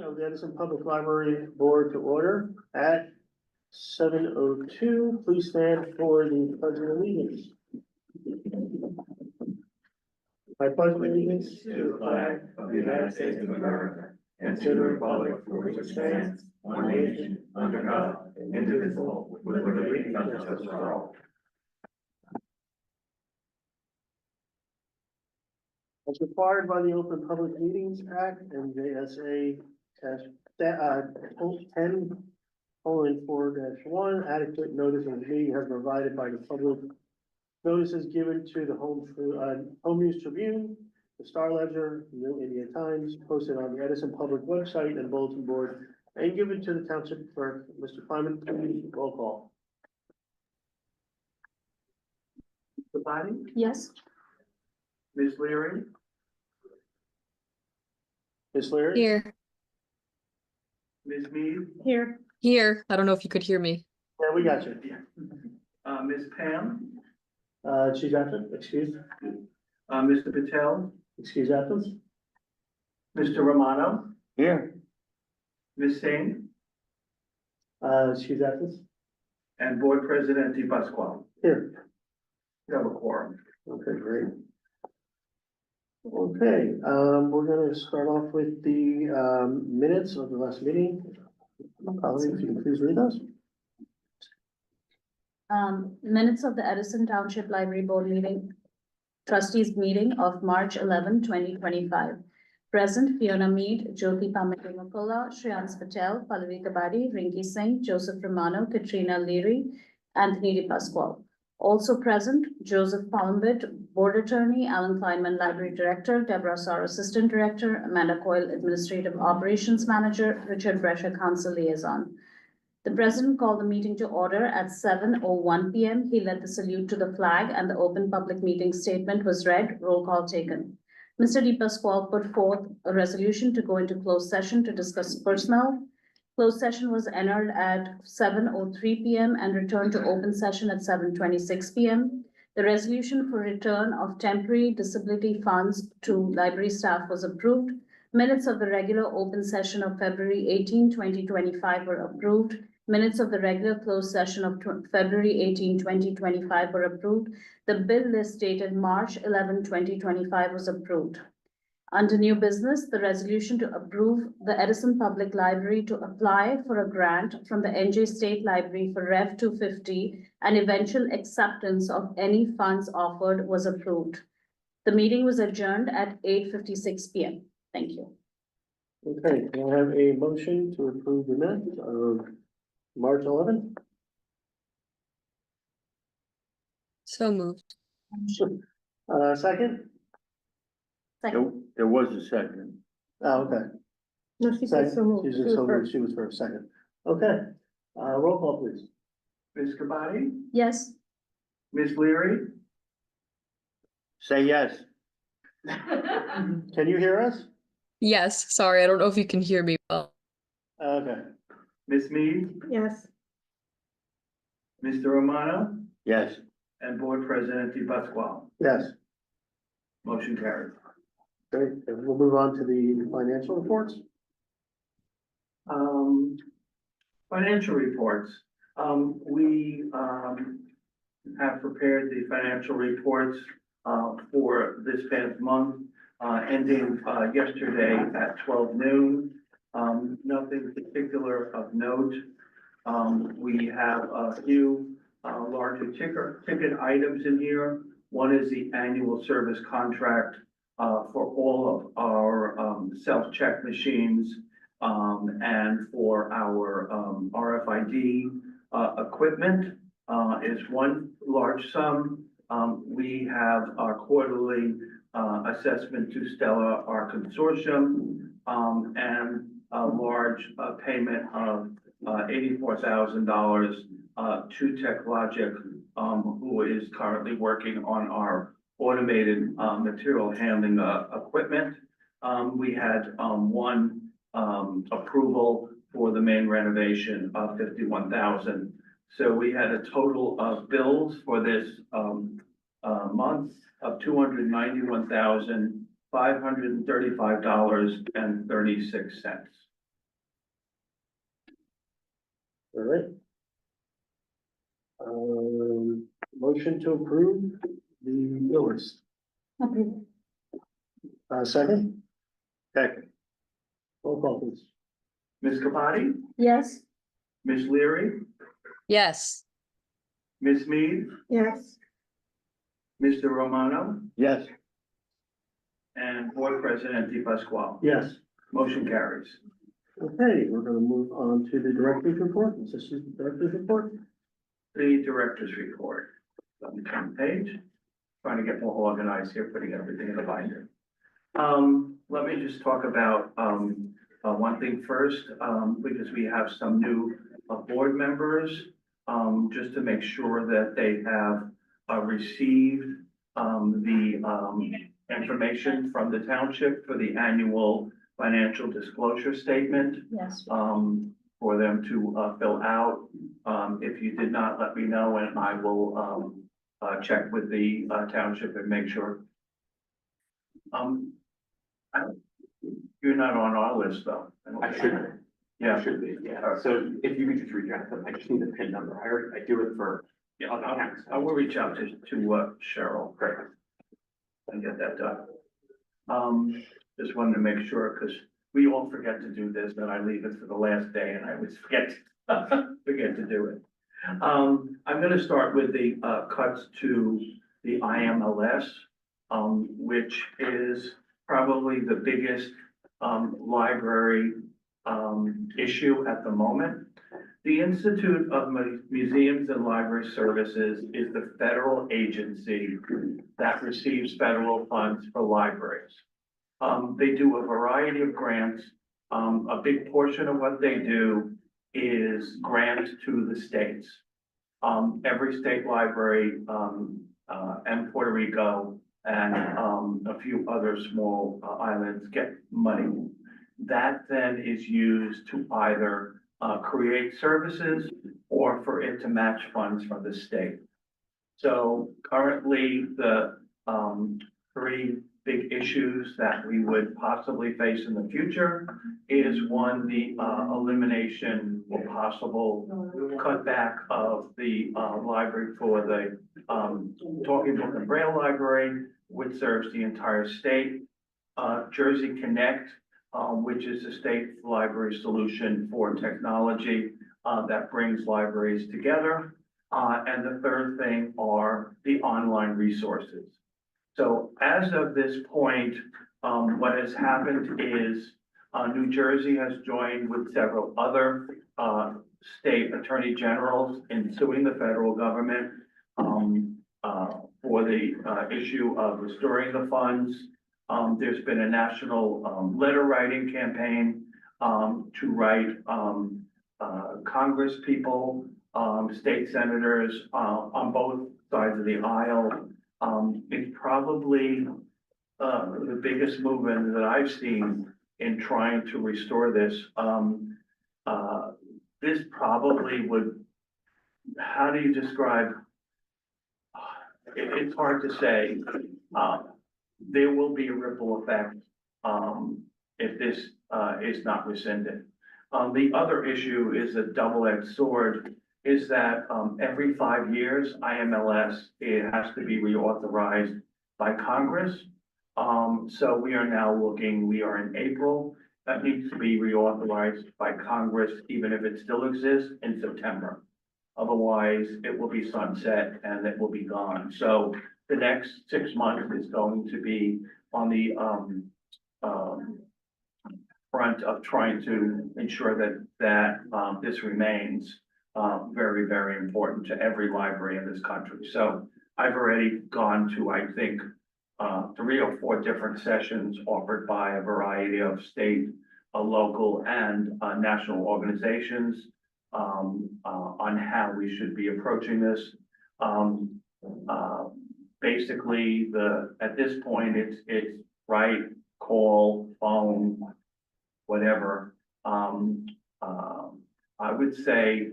of the Edison Public Library Board to order at 7:02. Please stand for the pledge of allegiance. I pledge allegiance to the flag of the United States of America and to the republic for which it stands, one nation, under God, indivisible, with liberty and justice for all. As required by the Open Public Meetings Act and JSA 10:4-1, adequate notice of the meeting has provided by the public. Notices given to the Home News Tribune, the Star Ledger, New Indian Times, posted on the Edison Public website and bulletin board, and given to the Township Clerk. Mr. Clyman, please roll call. Mr. Body? Yes. Ms. Leary? Ms. Leary? Here, Ms. Mead? Here. here. I don't know if you could hear me. Yeah, we got you. Ms. Pam? She's absent, excuse, Mr. Patel? excuse absence. Mr. Romano? Here. Ms. Singh? She's absent. And Board President DePasquale. Here. You have a quorum. Okay, great. Okay, we're gonna start off with the, minutes of the last meeting. Colleen, if you can please read those. Minutes of the Edison Township Library Board meeting, trustees meeting of March 11, 2025. Present Fiona Mead, Jyoti Pamukala, Shreyans Patel, Pallavi Kabadi, Rinki Singh, Joseph Romano, Katrina Leary, Anthony DePasquale. Also present, Joseph Palmbit, Board Attorney, Alan Kleinman, Library Director, Deborah Sarr, Assistant Director, Amanda Coyle, Administrative Operations Manager, Richard Brescia, Council Liaison. The President called the meeting to order at 7:01 p.m. He led the salute to the flag and the open public meeting statement was read, roll call taken. Mr. DePasquale put forth a resolution to go into closed session to discuss personnel. Closed session was entered at 7:03 p.m. and returned to open session at 7:26 p.m. The resolution for return of temporary disability funds to library staff was approved. Minutes of the regular open session of February 18, 2025 were approved. Minutes of the regular closed session of February 18, 2025 were approved. The bill list dated March 11, 2025 was approved. Under new business, the resolution to approve the Edison Public Library to apply for a grant from the NJ State Library for Rev 250 and eventual acceptance of any funds offered was approved. The meeting was adjourned at 8:56 p.m. Thank you. Okay, can I have a motion to approve the minutes of March 11? So moved. Second? Second. There was a second. Oh, okay. No, she said so moved. She said so moved. She was first, second. Okay, roll call please. Ms. Kabadi? Yes. Ms. Leary? Say yes. Can you hear us? Yes, sorry, I don't know if you can hear me well. Okay, Ms. Mead? Yes. Mr. Romano? Yes. And Board President DePasquale. yes, Motion carried. great. And we'll move on to the financial reports. Financial reports. We have prepared the financial reports for this past month, ending yesterday at 12 noon. Nothing particular of note. We have a few larger ticket items in here. One is the annual service contract for all of our self-check machines and for our RFID equipment is one large sum. We have our quarterly assessment to Stella, our consortium, and a large payment of $84,000 to TechLogic, who is currently working on our automated material handling equipment. We had one approval for the main renovation of $51,000. So we had a total of bills for this month of $291,535.36. All right. Motion to approve the bill list. Approve. Second, Second. roll call please. Ms. Capati, Yes. Ms. Leary, Yes. Ms. Mead, Yes. Mr. Romano, Yes. and Board President Di Pasquale. Yes. Motion carries. Okay, we're gonna move on to the director's report. This is the director's report. The director's report. Let me turn the page. Trying to get more organized here, putting everything in the binder. Let me just talk about, one thing first, because we have some new, board members. Just to make sure that they have, received, the information from the township for the annual financial disclosure statement, Yes. for them to, fill out. If you did not, let me know and I will, check with the, township and make sure. I don't- You're not on our list though. don't I think. should be. Yeah. Should be, yeah. So if you could just reach out to them, I just need the PIN number. I do it for Yeah, other accounts. I will reach out to Cheryl Great. and get that done. Just wanted to make sure, because we all forget to do this, and I leave it for the last day, and I always forget, forget to do it. I'm gonna start with the, cuts to the IMLS, which is probably the biggest, library, issue at the moment. The Institute of Museums and Library Services is the federal agency that receives federal funds for libraries. They do a variety of grants. A big portion of what they do is grants to the states. Every state library, and Puerto Rico and, a few other small islands get money. That then is used to either, create services or for it to match funds from the state. So currently, the, three big issues that we would possibly face in the future is one, the, elimination or possible cutback of the, library for the, Talking Book and Braille Library, which serves the entire state. Jersey Connect, which is a state library solution for technology, that brings libraries together. And the third thing are the online resources. So as of this point, what has happened is, New Jersey has joined with several other, state attorney generals in suing the federal government, for the, issue of restoring the funds. There's been a national, letter writing campaign, to write, Congress people, state senators, on both sides of the aisle. It's probably, the biggest movement that I've seen in trying to restore this. This probably would, how do you describe? It's hard to say. There will be a ripple effect, if this, is not rescinded. The other issue is a double-edged sword, is that, every 5 years, IMLS, it has to be reauthorized by Congress. So we are now looking, we are in April, that needs to be reauthorized by Congress, even if it still exists in September. Otherwise, it will be sunset and it will be gone. So the next 6 months is going to be on the, front of trying to ensure that this remains, very, very important to every library in this country. So I've already gone to, I think, 3 or 4 different sessions offered by a variety of state, local and, national organizations, on how we should be approaching this. Basically, at this point, it's write, call, phone, whatever. I would say,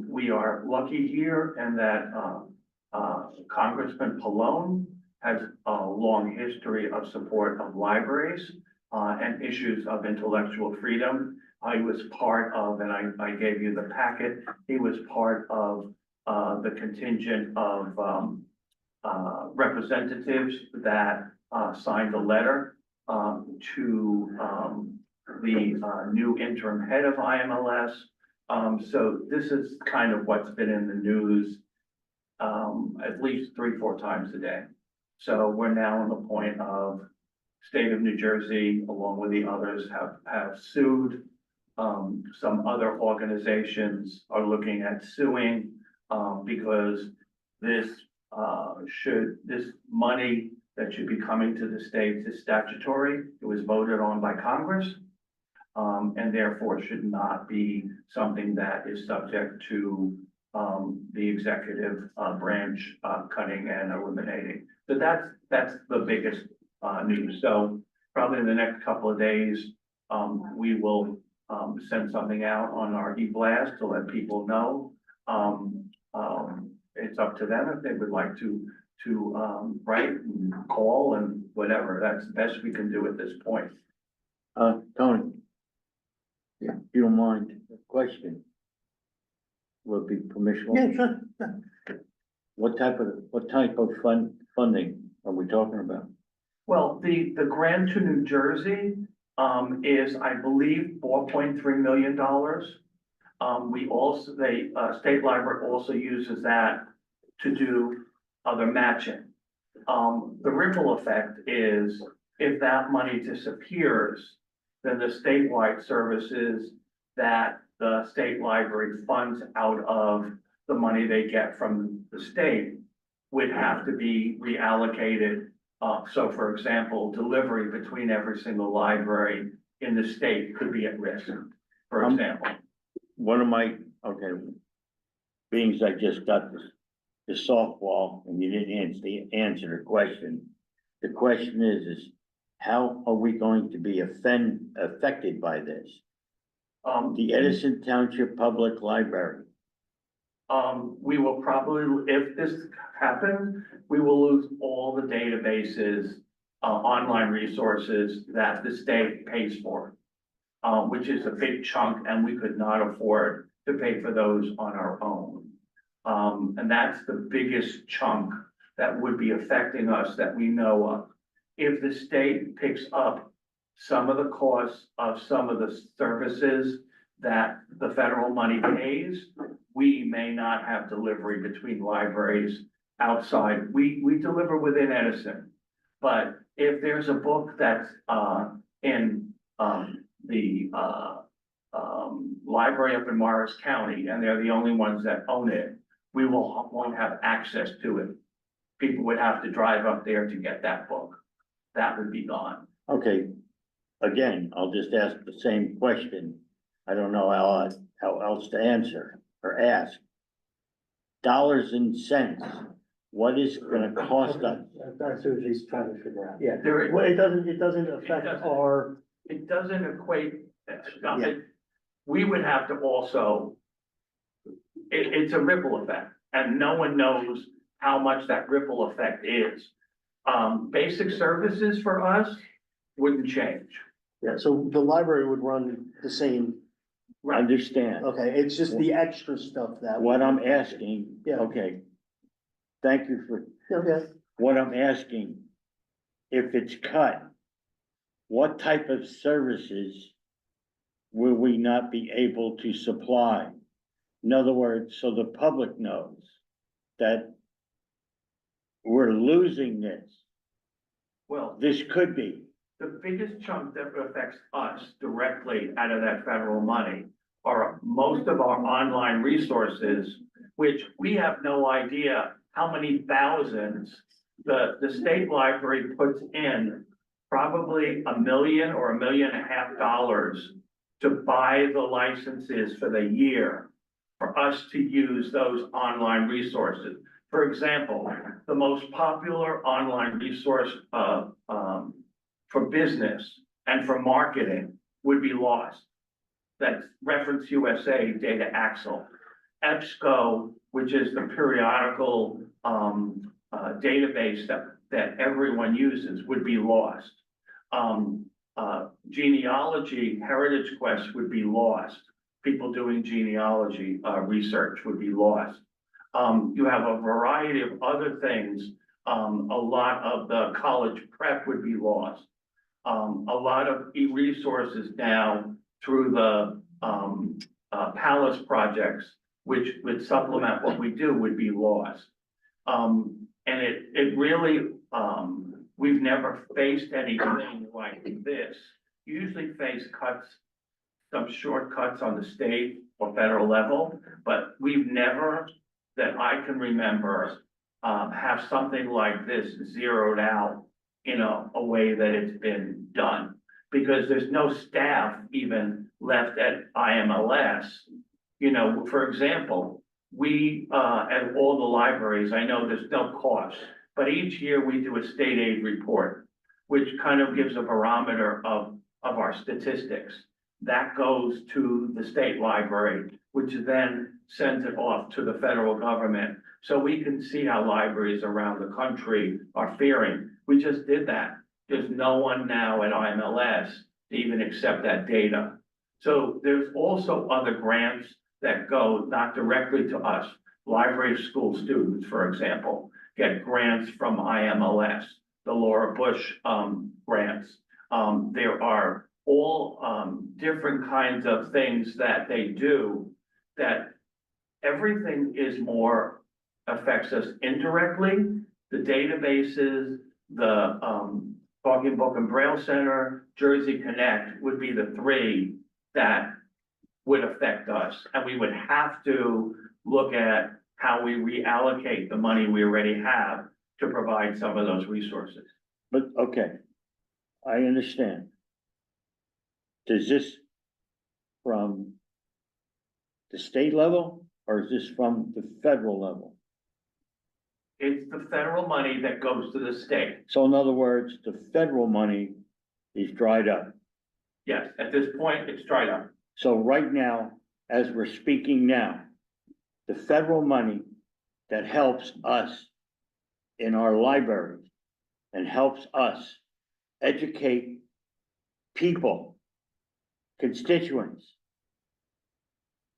we are lucky here and that, Congressman Pallone has a long history of support of libraries. and issues of intellectual freedom. I was part of, and I gave you the packet, he was part of, the contingent of, representatives that, signed a letter, to, the, new interim head of IMLS. So this is kind of what's been in the news, at least 3-4 times a day. So we're now on the point of state of New Jersey, along with the others, have sued. Some other organizations are looking at suing, because this, this money that should be coming to the states is statutory. It was voted on by Congress, and therefore should not be something that is subject to, the executive, branch, cutting and eliminating. So that's the biggest, news. So probably in the next couple of days, we will, send something out on our e-blast to let people know. It's up to them if they would like to write and call and whatever. That's the best we can do at this point. Tony. If you don't mind, a question. Will be permission? Yeah, sure. What type of funding are we talking about? Well, the grant to New Jersey, is, I believe, $4.3 million. We also, state library also uses that to do other matching. The ripple effect is if that money disappears, then the statewide services that the state library funds out of the money they get from the state would have to be reallocated. So for example, delivery between every single library in the state could be at risk, for example. Okay, being as I just got the softball and you didn't answer the question. The question is how are we going to be affected by this? The Edison Township Public Library. We will probably, if this happens, we will lose all the databases, online resources that the state pays for, which is a big chunk, and we could not afford to pay for those on our own. And that's the biggest chunk that would be affecting us that we know of. If the state picks up some of the costs of some of the services that the federal money pays, we may not have delivery between libraries outside. We deliver within Edison. But if there's a book that's in the library up in Morris County and they're the only ones that own it, we won't have access to it. People would have to drive up there to get that book. That would be gone. Okay, again, I'll just ask the same question. I don't know how else to answer or ask. Dollars and cents, what is it gonna cost us? That's what he's trying to figure out, yeah. There, Well, it doesn't affect doesn't. our, it doesn't equate, Yeah. we would have to also, it's a ripple effect, and no one knows how much that ripple effect is. Basic services for us wouldn't change. yeah, so the library would run the same, Understand, okay, it's just the extra stuff that. what I'm asking, Yeah. okay. Thank you for, Okay, what I'm asking, if it's cut, what type of services will we not be able to supply? In other words, so the public knows that we're losing this. Well, This could be, the biggest chunk that affects us directly out of that federal money are most of our online resources, which we have no idea how many thousands the state library puts in, probably $1 million or $1.5 million to buy the licenses for the year for us to use those online resources. For example, the most popular online resource for business and for marketing would be lost. That's Reference USA Data Axle. EBSCO, which is the periodical database that everyone uses, would be lost. genealogy, heritage quests would be lost. People doing genealogy, research would be lost. You have a variety of other things. A lot of the college prep would be lost. A lot of resources now through the, Palace projects, which would supplement what we do, would be lost. And it really, we've never faced anything like this. You usually face cuts, some shortcuts on the state or federal level, but we've never, that I can remember, have something like this zeroed out in a way that it's been done. Because there's no staff even left at IMLS. You know, for example, we, at all the libraries, I know there's no cost, but each year we do a state aid report, which kind of gives a barometer of our statistics. That goes to the state library, which then sends it off to the federal government. So we can see how libraries around the country are faring. We just did that. There's no one now at IMLS to even accept that data. So there's also other grants that go not directly to us. Library school students, for example, get grants from IMLS, the Laura Bush grants. There are all different kinds of things that they do, that everything is more affects us indirectly. The databases, the Talking Book and Braille Center, Jersey Connect would be the three that would affect us. And we would have to look at how we reallocate the money we already have to provide some of those resources. But, okay, I understand. Is this from the state level, or is this from the federal level? It's the federal money that goes to the state. So in other words, the federal money is dried up. Yes, at this point, it's dried up. So right now, as we're speaking now, the federal money that helps us in our libraries and helps us educate people, constituents,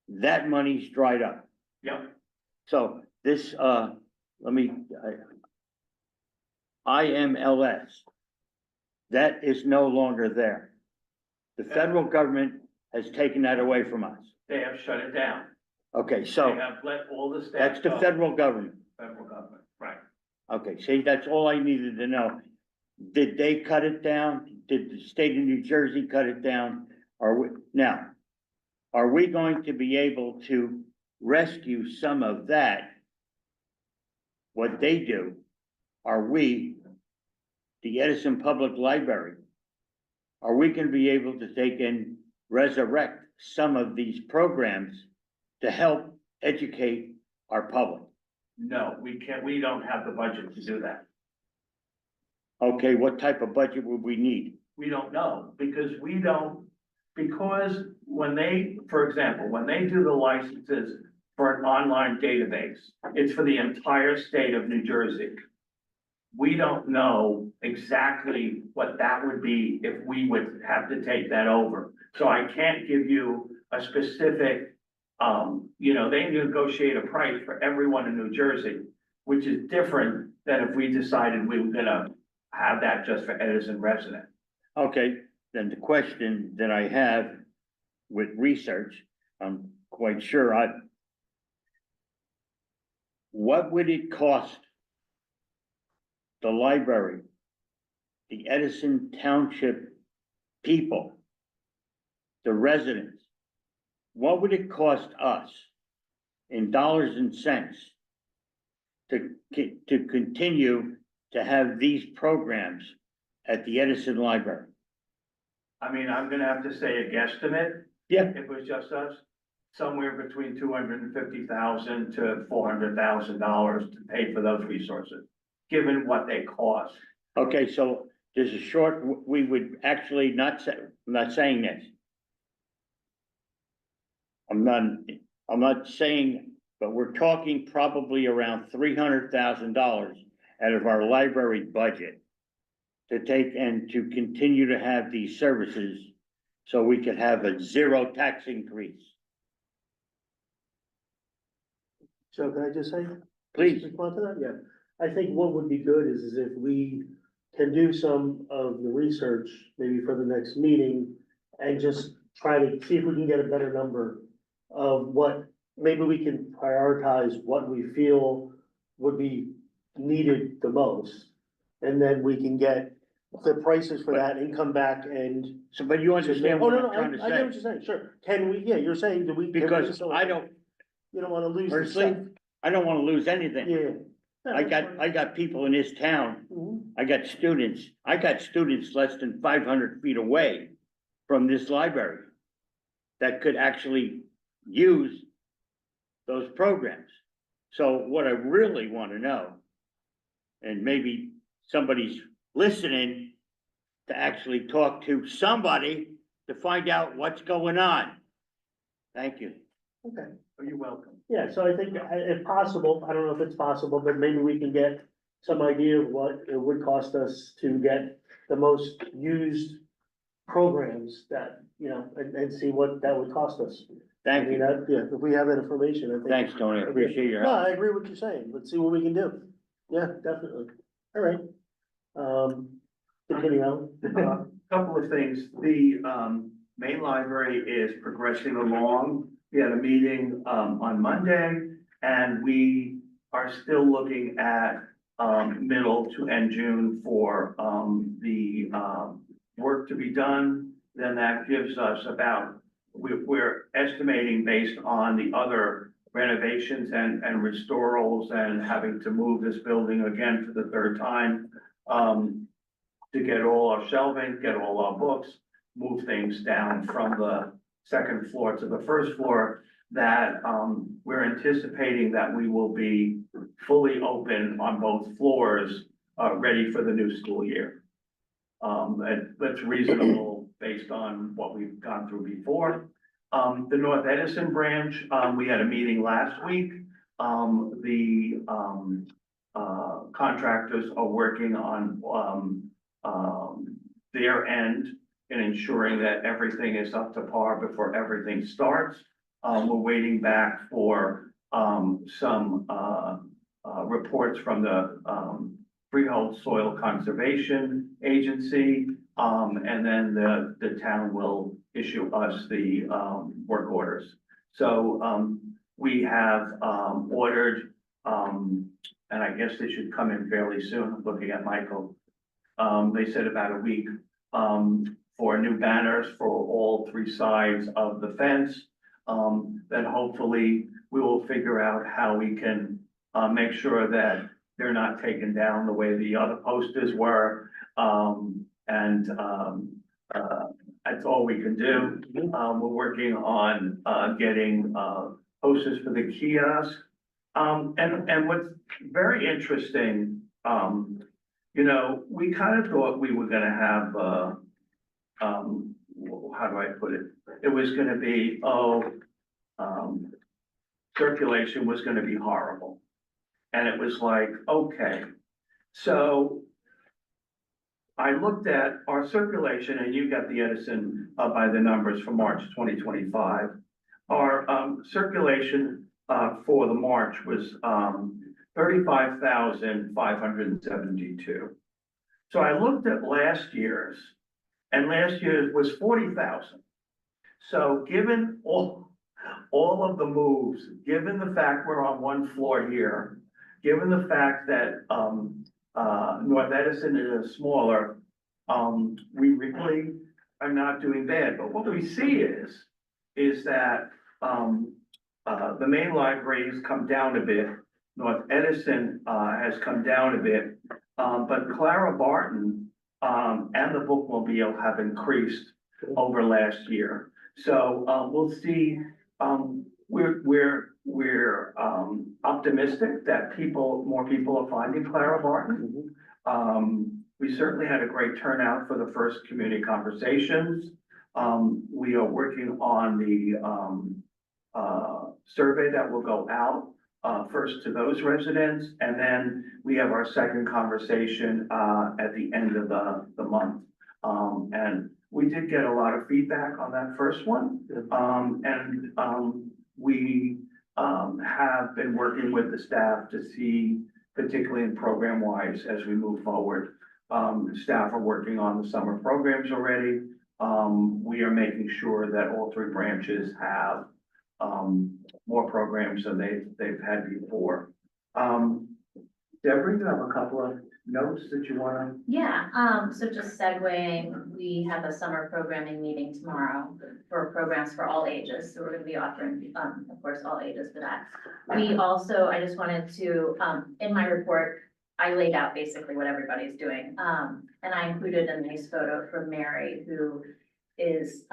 that money's dried up. Yep. So this, IMLS, that is no longer there. The federal government has taken that away from us. They have shut it down. Okay, They so have let all the staff that's the go. federal government. Federal government, right. Okay, see, that's all I needed to know. Did they cut it down? Did the state of New Jersey cut it down? Are we going to be able to rescue some of that? What they do, are we, the Edison Public Library, are we gonna be able to take and resurrect some of these programs to help educate our public? No, we can't, we don't have the budget to do that. Okay, what type of budget would we need? We don't know, because because when they, for example, when they do the licenses for an online database, it's for the entire state of New Jersey. We don't know exactly what that would be if we would have to take that over. So I can't give you a specific, they negotiate a price for everyone in New Jersey, which is different than if we decided we were gonna have that just for Edison resident. Okay, then the question that I have with research, I'm quite sure what would it cost the library, the Edison Township people, the residents, what would it cost us in dollars and cents to continue to have these programs at the Edison Library? I mean, I'm gonna have to say a guesstimate. Yeah. If it was just us, somewhere between $250,000 to $400,000 to pay for those resources, given what they cost. Okay, so there's a short, we would actually not say, I'm not saying this. I'm not saying, but we're talking probably around $300,000 out of our library budget to take and to continue to have these services so we could have a zero tax increase. So can I just say? Please. Respond to that, yeah. I think what would be good is if we can do some of the research, maybe for the next meeting, and just try to see if we can get a better number of what, maybe we can prioritize what we feel would be needed the most. And then we can get the prices for that and come back and. So, but you understand what I'm I trying to get what say? you're saying, sure. Can we, yeah, you're saying, do we? can we- Because I don't, You don't wanna lose the personally, stuff. I don't wanna lose anything. Yeah. I got people in this town, Mhm. I got students less than 500 feet away from this library that could actually use those programs. So what I really wanna know, and maybe somebody's listening, to actually talk to somebody to find out what's going on. Thank you. Okay. You're welcome. Yeah, so I think if possible, I don't know if it's possible, but maybe we can get some idea of what it would cost us to get the most used programs that, you know, and see what that would cost us. Thank you. Yeah, if we have that information, I think. Thanks, Tony. I appreciate your No, help. I agree with what you're saying. Let's see what we can do. Yeah, definitely. All right. Continue on. Couple of things, the, main library is progressing along. We had a meeting, on Monday, and we are still looking at, middle to end June for, the, work to be done. Then that gives us about, we're estimating based on the other renovations and restorals and having to move this building again for the third time, to get all our shelving, get all our books, move things down from the second floor to the first floor, that, we're anticipating that we will be fully open on both floors, ready for the new school year. That's reasonable based on what we've gone through before. The North Edison branch, we had a meeting last week. The contractors are working on, their end in ensuring that everything is up to par before everything starts. We're waiting back for, some, reports from the, Freehold Soil Conservation Agency. And then the town will issue us the, work orders. So, we have, ordered, and I guess they should come in fairly soon, looking at Michael. They said about a week, for new banners for all three sides of the fence. Then hopefully we will figure out how we can, make sure that they're not taken down the way the other posters were. That's all we can do. We're working on, getting, posters for the kiosk. And what's very interesting, you know, we kind of thought we were gonna have, how do I put it? It was gonna be, circulation was gonna be horrible. And it was like, okay, so I looked at our circulation, and you got the Edison, by the numbers for March 2025. Our, circulation, for the March was, 35,572. So I looked at last year's, and last year's was 40,000. So given all of the moves, given the fact we're on one floor here, given the fact that, North Edison is smaller, we really are not doing bad. But what we see is that, the main library has come down a bit. North Edison, has come down a bit, but Clara Barton, and the bookmobile have increased over last year. So, we'll see, we're optimistic that more people are finding Clara Barton. We certainly had a great turnout for the first community conversations. We are working on the, survey that will go out first to those residents, and then we have our second conversation, at the end of the month. And we did get a lot of feedback on that first one. We have been working with the staff to see, particularly in program wise, as we move forward. Staff are working on the summer programs already. We are making sure that all three branches have more programs than they've had before. Deborah, you have a couple of notes that you wanna? Yeah, so just segueing, we have a summer programming meeting tomorrow for programs for all ages. So we're gonna be offering, of course, all ages for that. We also, I just wanted to, in my report, I laid out basically what everybody's doing. And I included a nice photo from Mary, who is,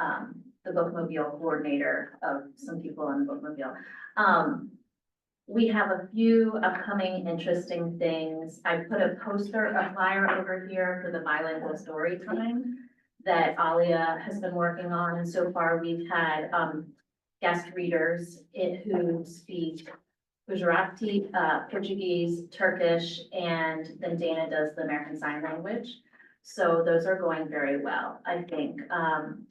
the bookmobile coordinator of some people in the bookmobile. We have a few upcoming interesting things. I put a flyer over here for the bilingual story time that Alia has been working on. And so far we've had, guest readers who speak Gujarati, Portuguese, Turkish, and then Dana does the American Sign Language. So those are going very well. I think,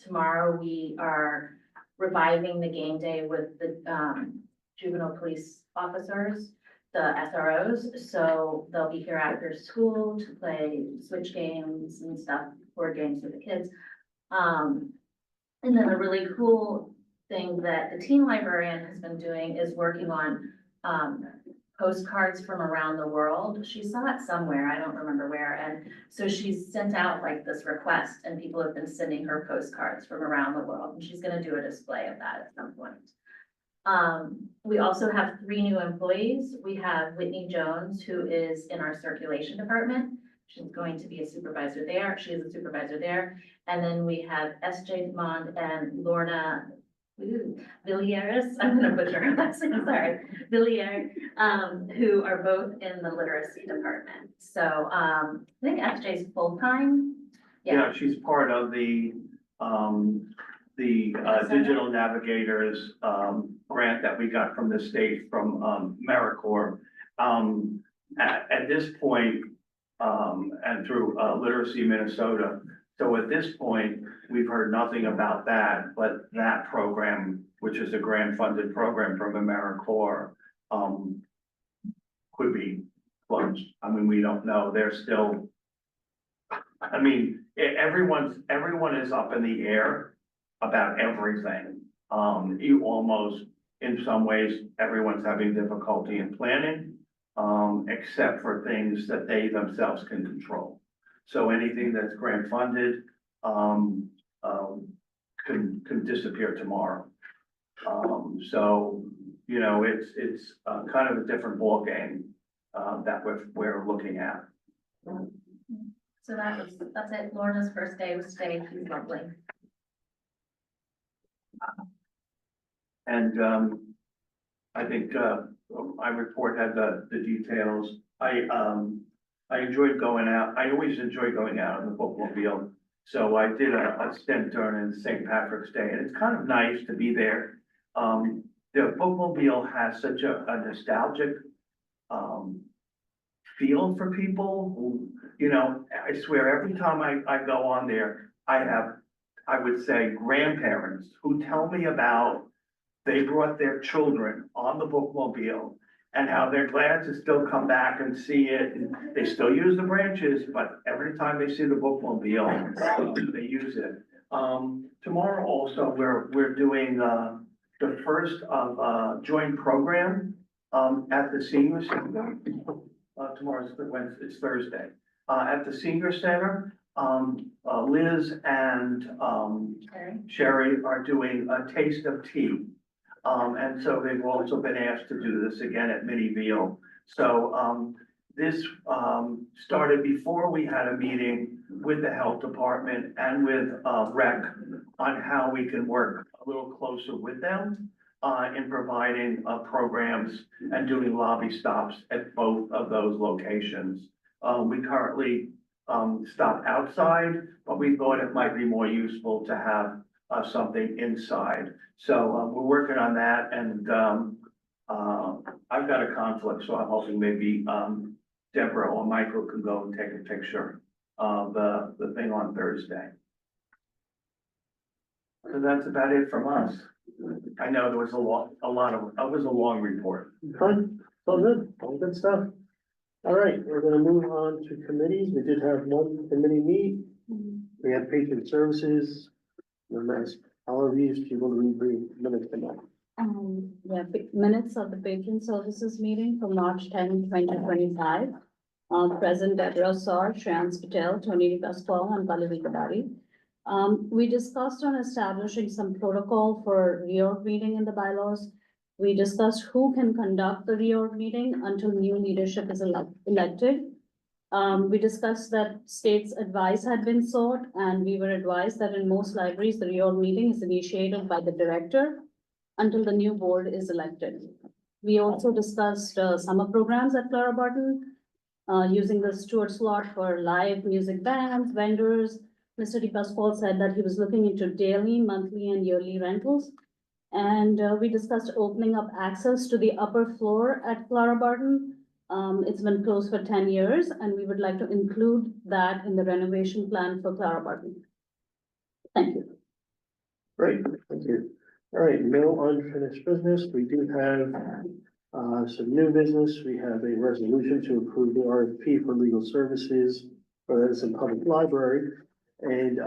tomorrow we are reviving the game day with the, juvenile police officers, the SROs, so they'll be here after school to play switch games and stuff, board games with the kids. And then a really cool thing that the teen librarian has been doing is working on postcards from around the world. She saw it somewhere, I don't remember where, and so she's sent out like this request, and people have been sending her postcards from around the world, and she's gonna do a display of that at some point. We also have 3 new employees. We have Whitney Jones, who is in our circulation department. She's going to be a supervisor there. She is a supervisor there. And then we have S.J. Demond and Lorna Villieres, I'm gonna butcher her last name, sorry, Villiers, who are both in the literacy department. So, I think S.J.'s full-time. Yeah, she's part of the Digital Navigators, grant that we got from the state, from, AmeriCorps. At this point, and through, Literacy Minnesota. So at this point, we've heard nothing about that, but that program, which is a grant-funded program from AmeriCorps, could be closed. I mean, we don't know. They're still, I mean, everyone is up in the air about everything. You almost, in some ways, everyone's having difficulty in planning, except for things that they themselves can control. So anything that's grant funded, can disappear tomorrow. So, you know, it's kind of a different ballgame, that we're looking at. So that's it. Lorna's first day was today. She's lovely. And, I think, my report had the details. I enjoyed going out. I always enjoy going out in the bookmobile. So I did a stint during St. Patrick's Day, and it's kind of nice to be there. The bookmobile has such a nostalgic, feel for people who, you know, I swear every time I go on there, I would say grandparents who tell me about they brought their children on the bookmobile and how they're glad to still come back and see it. And they still use the branches, but every time they see the bookmobile, they use it. Tomorrow also, we're doing, the first of a joint program, at the senior center. Tomorrow's Wednesday, it's Thursday. At the senior center, Liz and, Sherry are doing a taste of tea. And so they've also been asked to do this again at Miniville. So, this, started before we had a meeting with the health department and with, rec on how we can work a little closer with them, in providing, programs and doing lobby stops at both of those locations. We currently, stop outside, but we thought it might be more useful to have, something inside. So, we're working on that, and I've got a conflict, so I'm hoping maybe, Deborah or Michael can go and take a picture of the thing on Thursday. So that's about it from us. I know there was it was a long report. Fine, it's all good stuff. All right, we're gonna move on to committees. We did have one committee meet. We had patron services. All of you, if you want to read the minutes for that. Minutes of the patron services meeting for March 10, 2025. Present Deborah Saur, Shreyans Patel, Tony DePasquale, and Pallavi Kadari. We discussed on establishing some protocol for reorg meeting in the bylaws. We discussed who can conduct the reorg meeting until new leadership is elected. We discussed that state's advice had been sought, and we were advised that in most libraries, the reorg meeting is initiated by the director until the new board is elected. We also discussed summer programs at Clara Barton, using the Stewart slot for live music bands, vendors. Mr. DePasquale said that he was looking into daily, monthly, and yearly rentals. And we discussed opening up access to the upper floor at Clara Barton. It's been closed for 10 years, and we would like to include that in the renovation plan for Clara Barton. Thank you. Great, thank you. All right, no unfinished business. We do have some new business. We have a resolution to approve the RFP for legal services for the Edison Public Library. And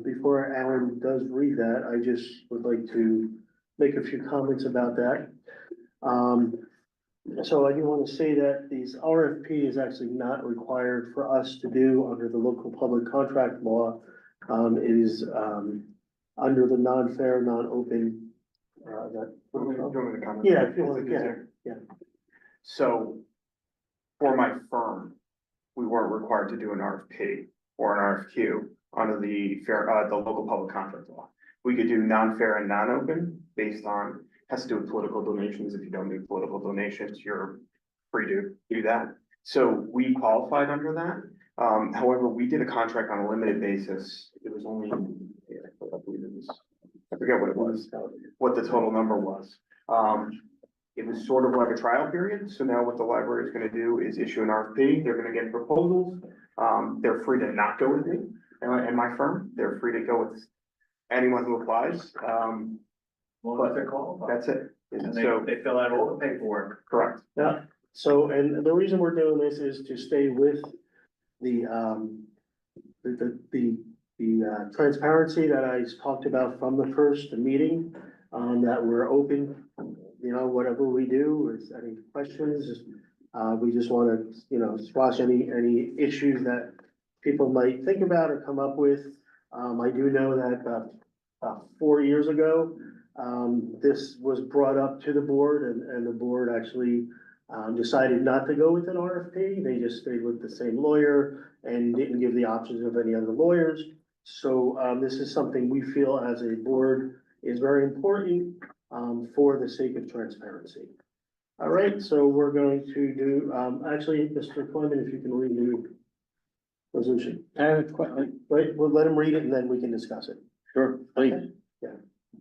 before Alan does read that, I just would like to make a few comments about that. So I do want to say that these RFP is actually not required for us to do under the local public contract law. It is under the non-fair, non-open. Do you want me to comment? Yeah, if you Is want, it yeah, easier? yeah. So for my firm, we weren't required to do an RFP or an RFQ under the local public contract law. We could do non-fair and non-open based on, has to do with political donations. If you don't do political donations, you're free to do that. So we qualified under that. However, we did a contract on a limited basis. It was only, I forget what it was, what the total number was. It was sort of like a trial period. So now what the library is going to do is issue an RFP. They're going to get proposals. They're free to not go with me and my firm. They're free to go with anyone who applies. Well, they're qualified. That's it. And So, they fill out all the paperwork. correct. Yeah, so, and the reason we're doing this is to stay with the transparency that I talked about from the first meeting, that we're open, whatever we do, is any questions, we just wanna, squash any issues that people might think about or come up with. I do know that about 4 years ago, this was brought up to the board and the board actually decided not to go with an RFP. They just stayed with the same lawyer and didn't give the options of any other lawyers. So this is something we feel as a board is very important for the sake of transparency. All right, so we're going to do, actually, Mr. Clement, if you can read the resolution. Right, we'll let him read it and then we can discuss it. Sure, please.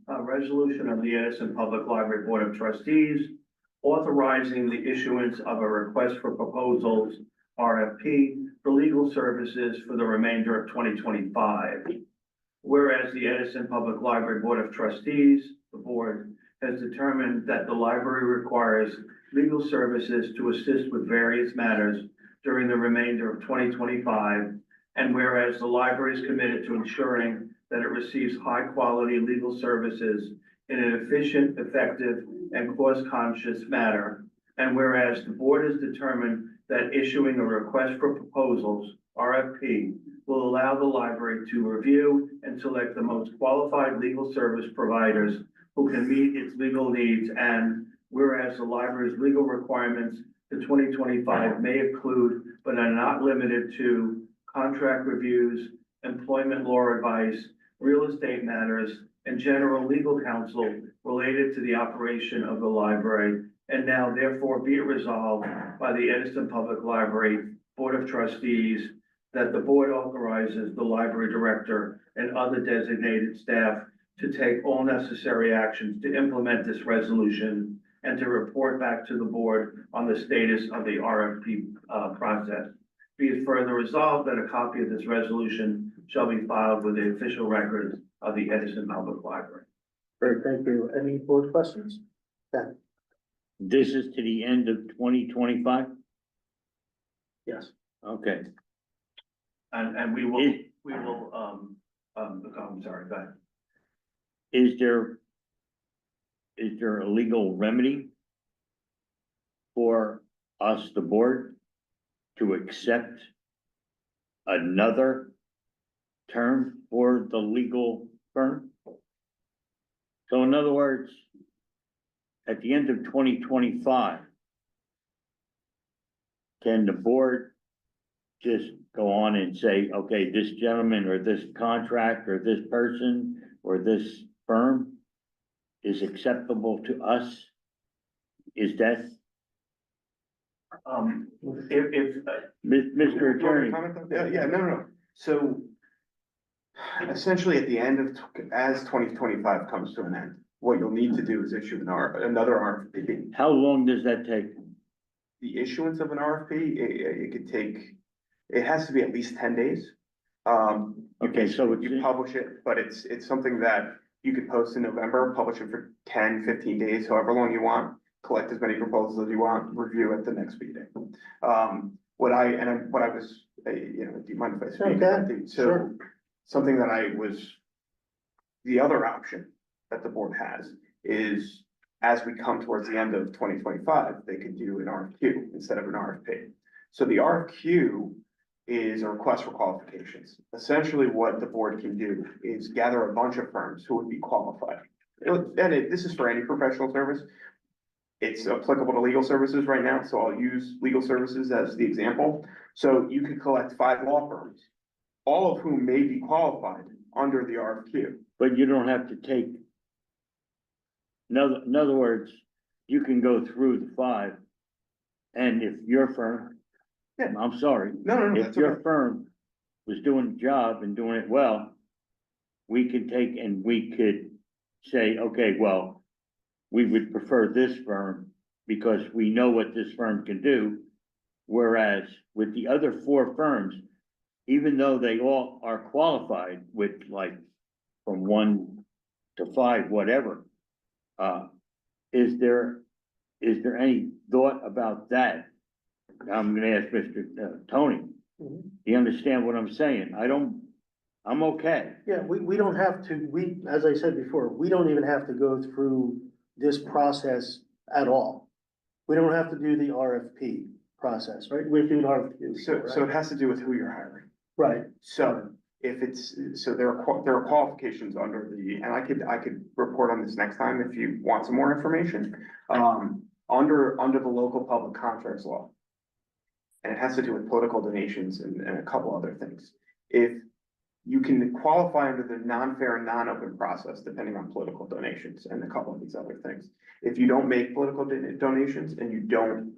A resolution of the Edison Public Library Board of Trustees authorizing the issuance of a request for proposals, RFP, for legal services for the remainder of 2025. Whereas the Edison Public Library Board of Trustees, the board, has determined that the library requires legal services to assist with various matters during the remainder of 2025. And whereas the library is committed to ensuring that it receives high-quality legal services in an efficient, effective, and cost-conscious manner. And whereas the board has determined that issuing a request for proposals, RFP, will allow the library to review and select the most qualified legal service providers who can meet its legal needs. And whereas the library's legal requirements for 2025 may include, but are not limited to, contract reviews, employment law advice, real estate matters, and general legal counsel related to the operation of the library. And now therefore be it resolved by the Edison Public Library Board of Trustees that the board authorizes the library director and other designated staff to take all necessary actions to implement this resolution. and to report back to the board on the status of the RFP, process. Be it further resolved that a copy of this resolution shall be filed with the official records of the Edison Public Library. Great, thank you. Any board questions? This is to the end of 2025? Yes. Okay. And we will, Is- I'm sorry, go ahead. Is there a legal remedy for us, the board, to accept another term for the legal firm? So in other words, at the end of 2025, can the board just go on and say, okay, this gentleman or this contract or this person or this firm is acceptable to us? Is that, Mr. Attorney? Yeah, no. So essentially at the end of, as 2025 comes to an end, what you'll need to do is issue another RFP. How long does that take? The issuance of an RFP, it could take, it has to be at least 10 days. Okay, so it's, You publish it, but it's something that you could post in November, publish it for 10, 15 days, however long you want, collect as many proposals as you want, review at the next meeting. What I was, do you mind if I speak? Okay, So, sure. something that the other option that the board has is, as we come towards the end of 2025, they could do an RFQ instead of an RFP. So the RFQ is a request for qualifications. Essentially, what the board can do is gather a bunch of firms who would be qualified. This is for any professional service. It's applicable to legal services right now, so I'll use legal services as the example. So you could collect 5 law firms, all of whom may be qualified under the RFQ. but you don't have to take. In other words, you can go through the 5, and if your firm, Yeah. I'm sorry, No, if that's your okay. firm was doing the job and doing it well, we could take and we could say, okay, well, we would prefer this firm because we know what this firm can do. Whereas with the other 4 firms, even though they all are qualified with like from 1 to 5, whatever, is there any thought about that? I'm gonna ask Mr. Tony. Mhm. Do you understand what I'm saying? I'm okay. Yeah, we don't have to, as I said before, we don't even have to go through this process at all. We don't have to do the RFP process, right? We're doing RFQ. So it has to do with who you're hiring. Right, So if there are qualifications under and I could report on this next time if you want some more information. Under the local public contracts law. And it has to do with political donations and a couple other things. If you can qualify under the non-fair and non-open process, depending on political donations and a couple of these other things. If you don't make political donations and you don't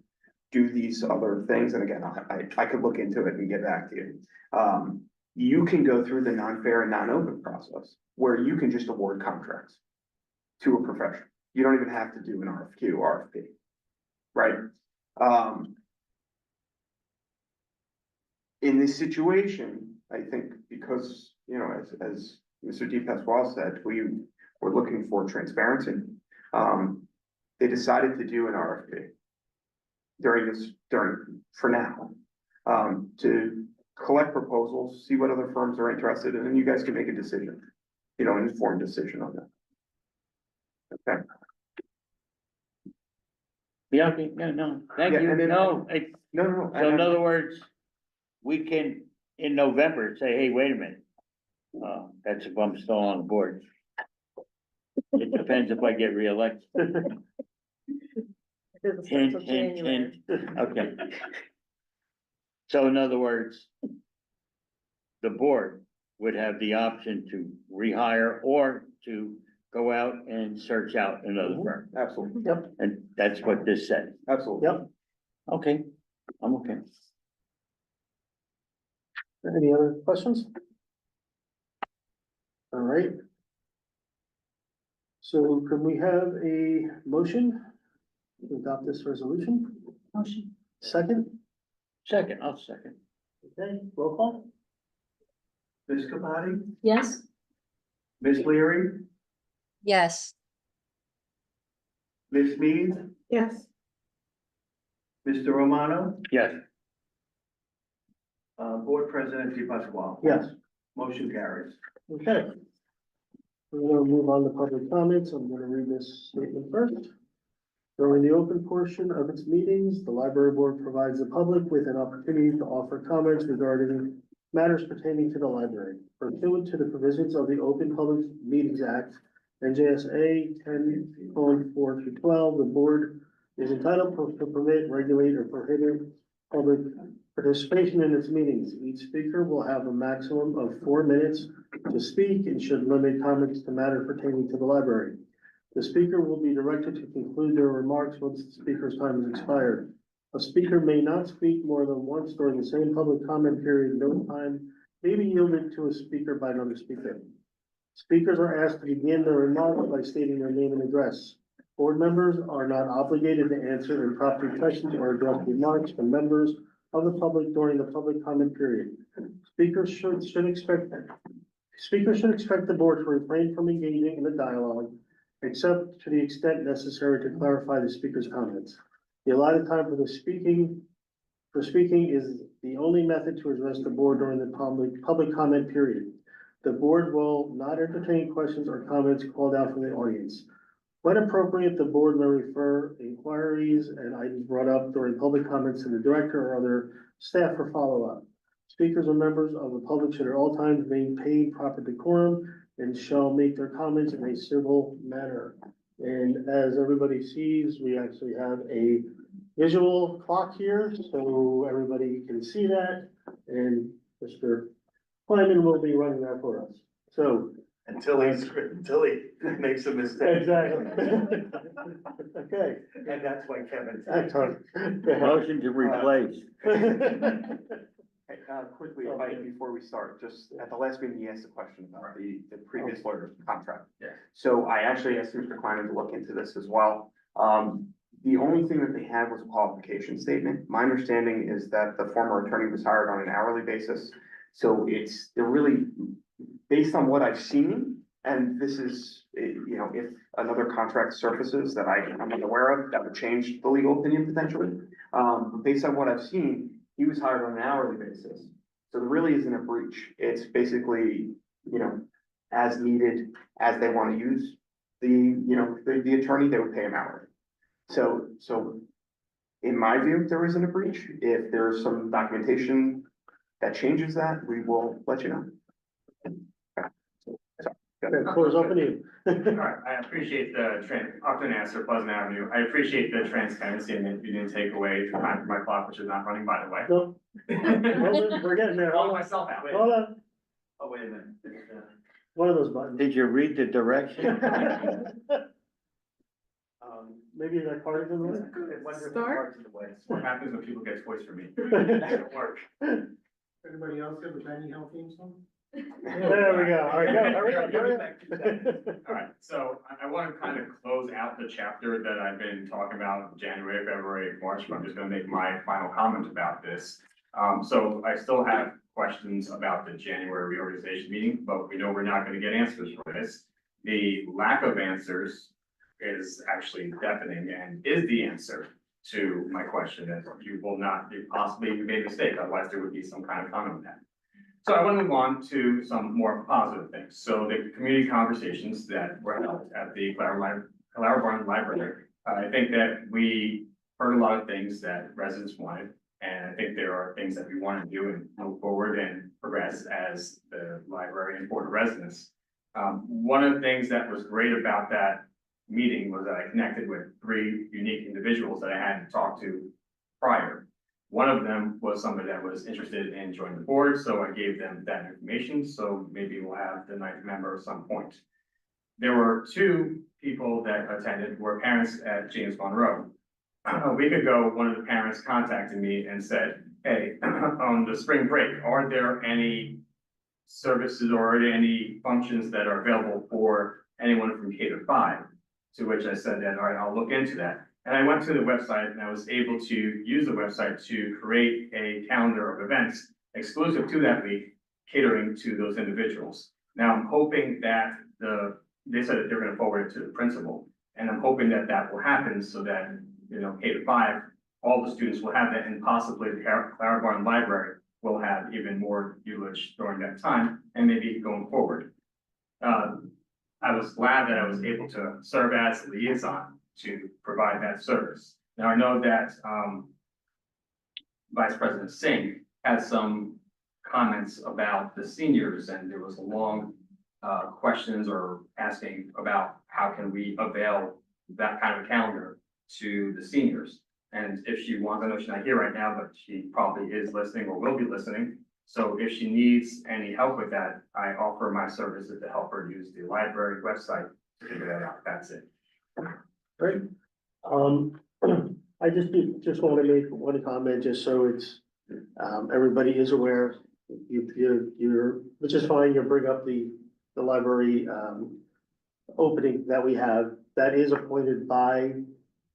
do these other things, and again, I could look into it and get back to you. You can go through the non-fair and non-open process where you can just award contracts to a profession. You don't even have to do an RFQ, RFP, right? In this situation, I think because, as Mr. Di Pasquale said, we were looking for transparency. They decided to do an RFP for now, to collect proposals, see what other firms are interested in, and you guys can make a decision, an informed decision on that. Okay. Yeah, okay, no, thank Yeah, you, and then- no, No. so in other words, we can, in November, say, hey, wait a minute. That's if I'm still on the board. It depends if I get reelected. Hint, hint, hint, okay. So in other words, the board would have the option to rehire or to go out and search out another firm. Absolutely, yep, And that's what this said. absolutely. yep. Okay, I'm okay. Any other questions? All right. So can we have a motion to adopt this resolution? Motion. Second, Second, I'll second. okay, roll call? Ms. Kabadi, Yes. Ms. Leary, Yes. Ms. Mead, Yes. Mr. Romano, Yes. Board President DePasquale. Yes. Motion carries. Okay. We're gonna move on to public comments. I'm gonna read this statement first. During the open portion of its meetings, the library board provides the public with an opportunity to offer comments regarding matters pertaining to the library. Pursuant to the provisions of the Open Public Meetings Act, NJSA 10:4-12, the board is entitled to permit, regulate, or prohibit public participation in its meetings. Each speaker will have a maximum of 4 minutes to speak and should limit comments to matter pertaining to the library. The speaker will be directed to conclude their remarks once the speaker's time has expired. A speaker may not speak more than once during the same public comment period. No time may be yielded to a speaker by another speaker. Speakers are asked to begin their remarks by stating their name and address. Board members are not obligated to answer improper questions or address remarks from members of the public during the public comment period. Speakers should expect the board to refrain from engaging in a dialogue, except to the extent necessary to clarify the speaker's comments. The allotted time for speaking is the only method to address the board during the public comment period. The board will not entertain questions or comments called out from the audience. When appropriate, the board may refer inquiries and items brought up during public comments to the director or other staff for follow-up. Speakers or members of the public should at all times maintain proper decorum and shall make their comments in a civil manner. And as everybody sees, we actually have a visual clock here, so everybody can see that. And Mr. Kleiman will be running that for us. So. Until he makes a mistake. Exactly. Okay. And that's why Kevin's. Excellent. Motion to replace. Hey, quickly, before we start, just at the last meeting, you asked a question about the previous lawyer's contract. Yeah. So I actually asked Mr. Klein to look into this as well. The only thing that they had was a qualification statement. My understanding is that the former attorney was hired on an hourly basis. So they're really, based on what I've seen, and this is, you know, if another contract surfaces that I'm unaware of, that would change the legal opinion potentially. But based on what I've seen, he was hired on an hourly basis. So there really isn't a breach. It's basically, you know, as needed, as they want to use the attorney, they would pay him hourly. So in my view, there isn't a breach. If there's some documentation that changes that, we will let you know. Okay, floor is open to you. All right, I appreciate the Upton answer, Pleasant Avenue. I appreciate the transparency and that you didn't take away the time from my clock, which is not running, by the way. No, hold on, we're getting there. Calling Hold on. myself out. Hold on. Oh, wait a minute. One of those buttons. Did you read the direction? Maybe that part of the Start. What happens when people get toys from me? way. Doesn't work. Anybody else have a Benny Hill theme song? There we go. All right, go. Hurry up, hurry up. All right, so I want to kind of close out the chapter that I've been talking about January, February, March, but I'm just gonna make my final comment about this. So I still have questions about the January reorganization meeting, but we know we're not gonna get answers for this. The lack of answers is actually deafening and is the answer to my question that you will not, possibly you made a mistake, otherwise there would be some kind of comment on that. So I want to move on to some more positive things. So the community conversations that were held at the Clarabarn Library, I think that we heard a lot of things that residents wanted. And I think there are things that we want to do and move forward and progress as the library and board of residents. One of the things that was great about that meeting was that I connected with 3 unique individuals that I hadn't talked to prior. One of them was somebody that was interested in joining the board, so I gave them that information, so maybe we'll have the 9th member at some point. There were 2 people that attended who were parents at James Monroe. A week ago, one of the parents contacted me and said, hey, on the spring break, are there any services or any functions that are available for anyone from K to 5? To which I said that, all right, I'll look into that. And I went to the website and I was able to use the website to create a calendar of events exclusive to that week, catering to those individuals. Now, I'm hoping that they said that they're gonna forward it to the principal, and I'm hoping that that will happen so that, you know, K-5, all the students will have that, and possibly the Clara Barton Library will have even more usage during that time, and maybe going forward. I was glad that I was able to serve as a liaison to provide that service. Now, I know that, Vice President Singh had some comments about the seniors, and there was a long questions or asking about how can we avail that kind of calendar to the seniors. And if she wants, I know she's not here right now, but she probably is listening or will be listening. So if she needs any help with that, I offer my services to help her use the library website to figure that out. That's it. Great. I just want to make one comment, just so it's, everybody is aware. Which is fine, you bring up the library, opening that we have, that is appointed by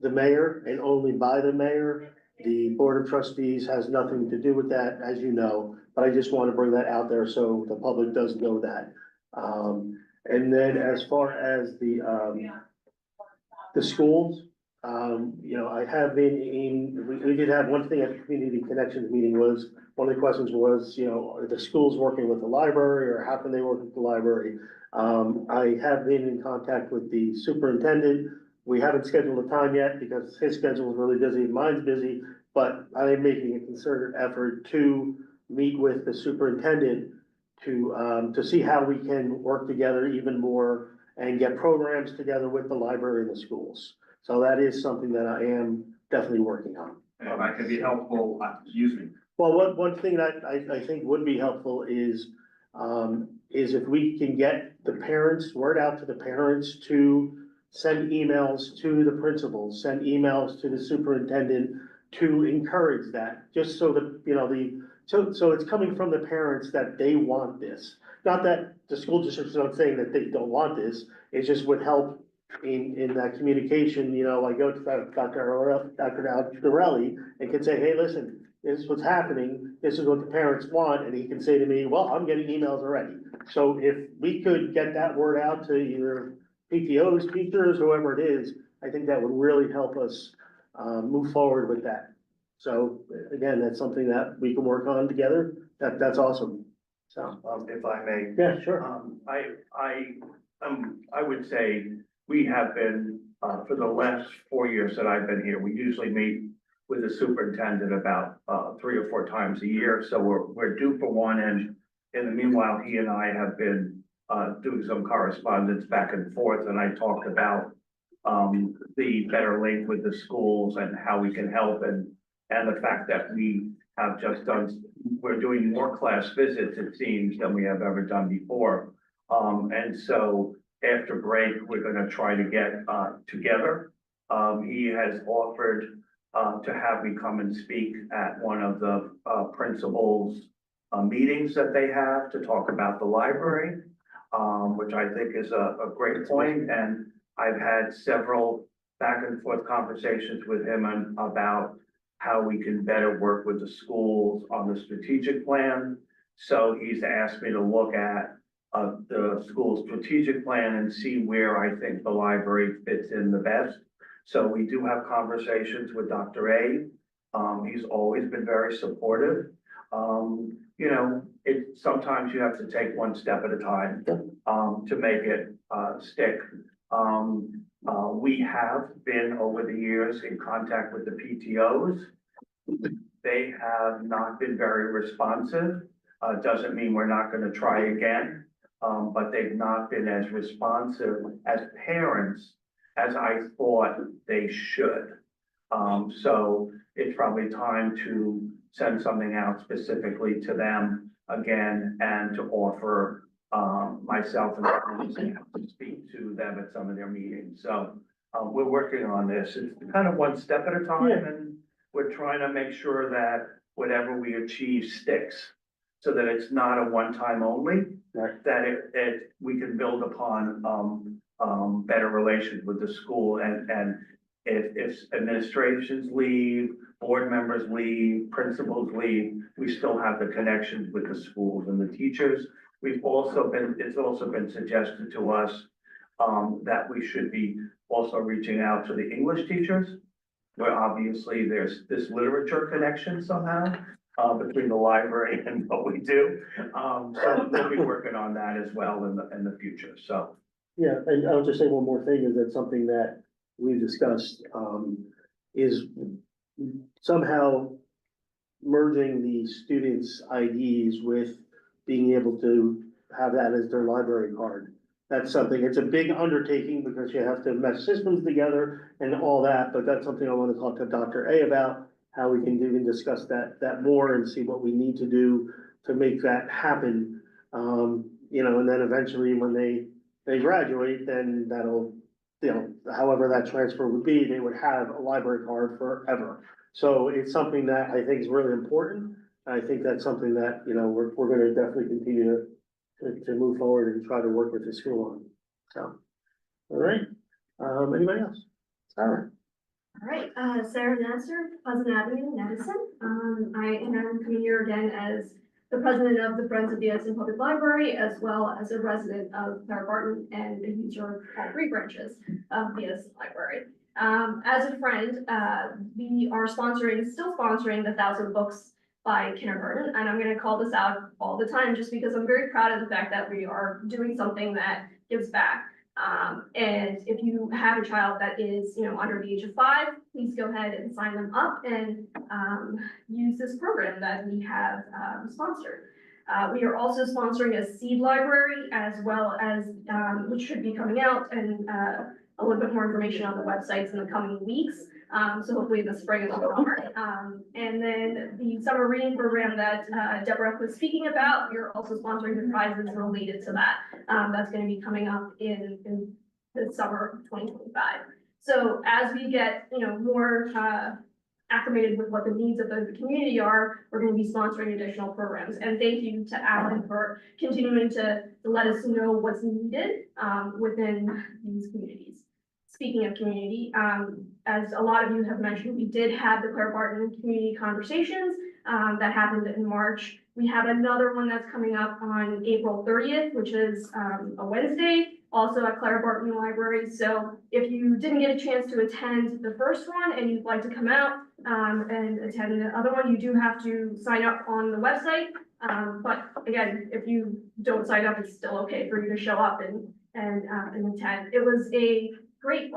the mayor and only by the mayor. The Board of Trustees has nothing to do with that, as you know, but I just want to bring that out there so the public does know that. And then as far as the schools, you know, I have been we did have one thing at the community connections meeting was, one of the questions was, you know, are the schools working with the library, or how can they work with the library? I have been in contact with the superintendent. We haven't scheduled a time yet because his schedule is really busy, mine's busy, but I am making a concerted effort to meet with the superintendent to see how we can work together even more and get programs together with the library and the schools. So that is something that I am definitely working on. And if I can be helpful, use me. Well, one thing that I think would be helpful is if we can get the parents, word out to the parents to send emails to the principals, send emails to the superintendent to encourage that, just so that, you know, so it's coming from the parents that they want this. Not that the school district's not saying that they don't want this, it just would help in that communication. You know, I go to Dr. Dorelli and can say, hey, listen, this is what's happening, this is what the parents want, and he can say to me, well, I'm getting emails already. So if we could get that word out to either PTOs, teachers, whoever it is, I think that would really help us move forward with that. So again, that's something that we can work on together. That's awesome. So, If I may. yeah, sure. I would say we have been, for the last 4 years that I've been here, we usually meet with the superintendent about 3 or 4 times a year. So we're due for one, and in the meanwhile, he and I have been doing some correspondence back and forth, and I talked about the better link with the schools and how we can help, and the fact that we have just we're doing more class visits, it seems, than we have ever done before. And so after break, we're gonna try to get together. He has offered to have me come and speak at one of the principals' meetings that they have to talk about the library, which I think is a great point. And I've had several back and forth conversations with him about how we can better work with the schools on the strategic plan. So he's asked me to look at the school strategic plan and see where I think the library fits in the best. So we do have conversations with Dr. A. He's always been very supportive. You know, sometimes you have to take one step at a time to make it stick. We have been over the years in contact with the PTOs. They have not been very responsive. Doesn't mean we're not going to try again, but they've not been as responsive as parents as I thought they should. So it's probably time to send something out specifically to them again, and to offer myself and to speak to them at some of their meetings. So we're working on this. It's kind of one step at a time, and we're trying to make sure that whatever we achieve sticks, so that it's not a one-time only, that we can build upon better relations with the school and if administrations leave, board members leave, principals leave, we still have the connections with the schools and the teachers. It's also been suggested to us, that we should be also reaching out to the English teachers, where obviously there's this literature connection somehow, between the library and what we do. So we'll be working on that as well in the future, so. Yeah, and I'll just say one more thing, is that something that we've discussed, is somehow merging the students' IDs with being able to have that as their library card. That's something, it's a big undertaking because you have to mesh systems together and all that, but that's something I want to talk to Dr. A about, how we can even discuss that more and see what we need to do to make that happen. And then eventually when they graduate, then that'll, however that transfer would be, they would have a library card forever. So it's something that I think is really important. I think that's something that, we're gonna definitely continue to move forward and try to work with the school on. So, all right, anybody else? Sarah? All right, Sarah Nasser, Pleasant Avenue in Edison. I am coming here again as the president of the Friends of the Edison Public Library, as well as a resident of Clara Barton and a user of all three branches of the Edison Library. As a friend, we are still sponsoring the 1,000 Books by kindergarten, and I'm gonna call this out all the time just because I'm very proud of the fact that we are doing something that gives back. And if you have a child that is, under the age of 5, please go ahead and sign them up and use this program that we have sponsored. We are also sponsoring a seed library as well as, which should be coming out, and a little bit more information on the websites in the coming weeks. So hopefully in the spring and the summer. And then the summer reading program that Deborah was speaking about, we are also sponsoring the prizes related to that. That's going to be coming up in the summer of 2025. So as we get, more acclimated with what the needs of the community are, we're going to be sponsoring additional programs. And thank you to Alan for continuing to let us know what's needed within these communities. Speaking of community, as a lot of you have mentioned, we did have the Clara Barton Community Conversations that happened in March. We have another one that's coming up on April 30th, which is a Wednesday, also at Clara Barton Library. So if you didn't get a chance to attend the first one and you'd like to come out and attend the other one, you do have to sign up on the website. But again, if you don't sign up, it's still okay for you to show up and attend. It was a great,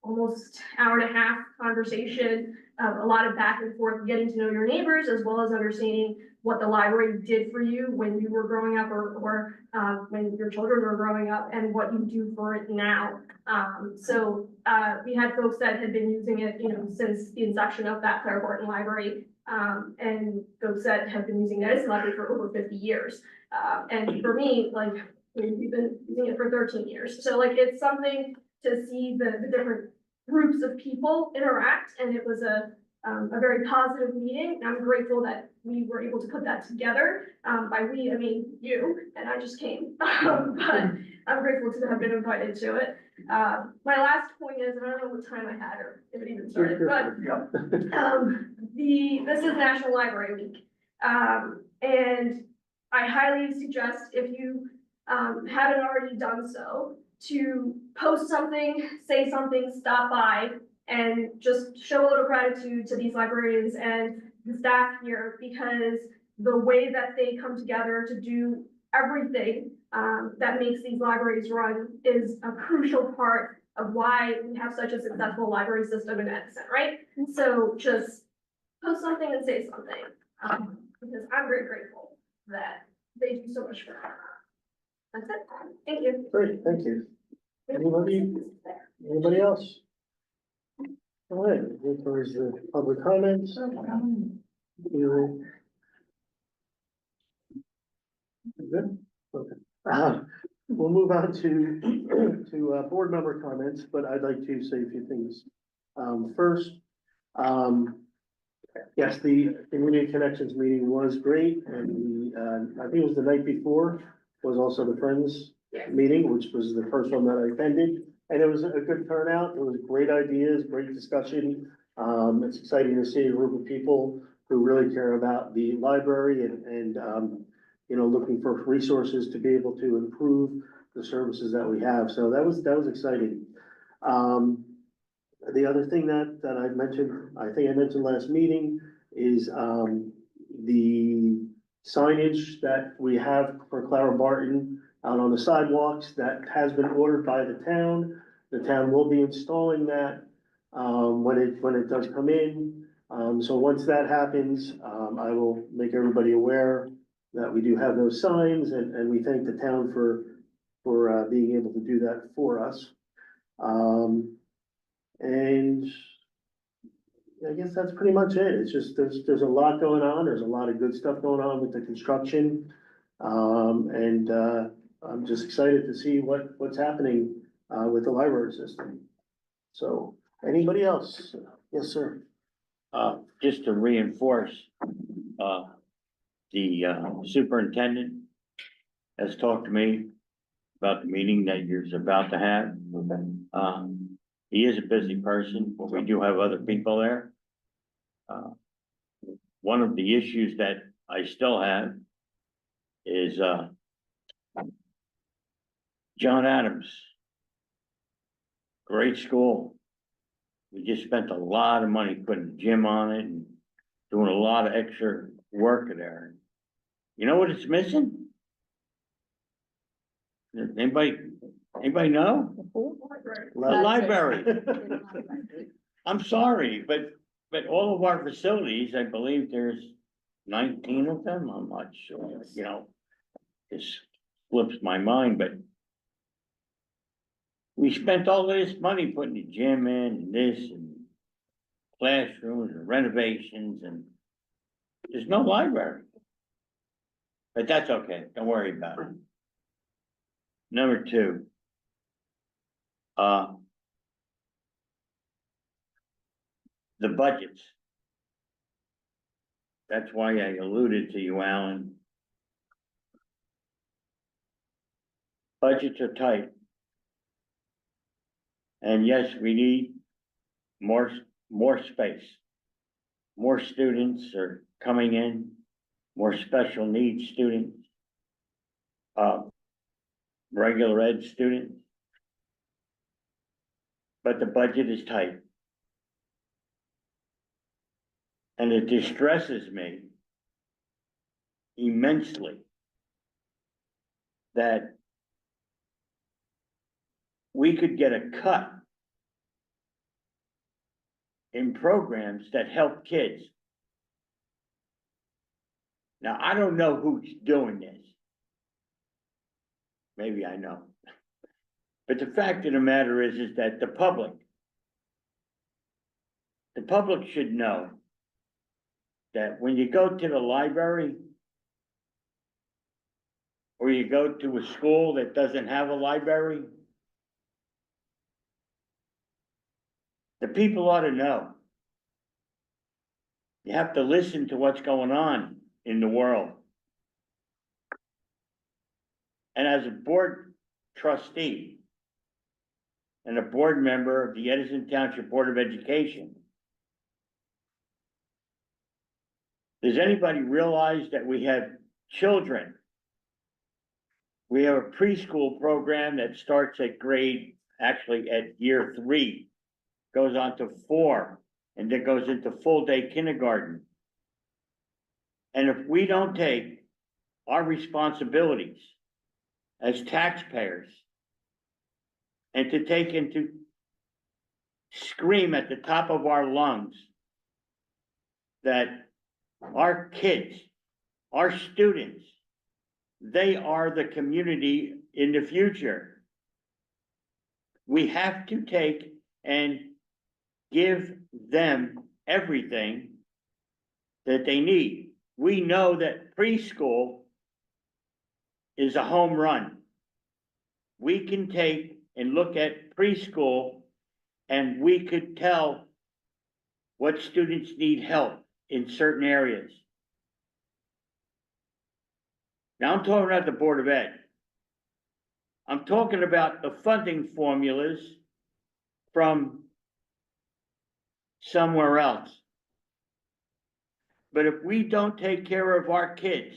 almost hour and a half conversation, a lot of back and forth, getting to know your neighbors, as well as understanding what the library did for you when you were growing up or when your children were growing up, and what you do for it now. So we had folks that had been using it, since the inception of that Clara Barton Library, and folks that have been using the Edison Library for over 50 years. And for me, we've been using it for 13 years. So it's something to see the different groups of people interact, and it was a very positive meeting. And I'm grateful that we were able to put that together. By we, I mean you, and I just came. But I'm grateful to have been invited to it. My last point is, and I don't know what time I had or if it even started, but this is National Library Week. And I highly suggest, if you haven't already done so, to post something, say something, stop by, and just show a little gratitude to these librarians and the staff here, because the way that they come together to do everything that makes these libraries run is a crucial part of why we have such a successful library system in Edison, right? So just post something and say something, because I'm very grateful that they do so much for us. That's it. Thank you. Great, thank you. Anybody else? All right, there's the public comments. You- Good, okay. We'll move on to board member comments, but I'd like to say a few things. First, yes, the Community Connections meeting was great, and I think it was the night before was also the Friends meeting, which was the first one that I attended, And it was a good turnout. It was great ideas, great discussion. It's exciting to see a group of people who really care about the library and, you know, looking for resources to be able to improve the services that we have. So that was exciting. The other thing that I mentioned, I think I mentioned last meeting, is, the signage that we have for Clara Barton out on the sidewalks that has been ordered by the town. The town will be installing that, when it does come in. So once that happens, I will make everybody aware that we do have those signs, and we thank the town for being able to do that for us. And I guess that's pretty much it. It's just, there's a lot going on. There's a lot of good stuff going on with the construction. I'm just excited to see what's happening, with the library system. So, anybody else? Yes, sir. Just to reinforce, the superintendent has talked to me about the meeting that you're about to have. He is a busy person, but we do have other people there. One of the issues that I still have is, John Adams. Great school. We just spent a lot of money putting a gym on it and doing a lot of extra work there. You know what it's missing? Anybody know? The library. I'm sorry, but all of our facilities, I believe there's 19 of them. I'm not sure, you know, this slips my mind, but we spent all this money putting the gym in and this and classrooms and renovations, and there's no library. But that's okay. Don't worry about it. Number two. The budgets. That's why I alluded to you, Alan. Budgets are tight. And yes, we need more space. More students are coming in, more special needs students. Regular ed students. But the budget is tight. And it distresses me immensely that we could get a cut in programs that help kids. Now, I don't know who's doing this. Maybe I know. But the fact of the matter is that the public should know that when you go to the library or you go to a school that doesn't have a library, the people ought to know. You have to listen to what's going on in the world. And as a board trustee and a board member of the Edison Township Board of Education, does anybody realize that we have children? We have a preschool program that starts at year 3, goes on to 4, and then goes into full day kindergarten. And if we don't take our responsibilities as taxpayers and to scream at the top of our lungs that our kids, our students, they are the community in the future. We have to take and give them everything that they need. We know that preschool is a home run. We can take and look at preschool and we could tell what students need help in certain areas. Now I'm talking about the Board of Ed. I'm talking about the funding formulas from somewhere else. But if we don't take care of our kids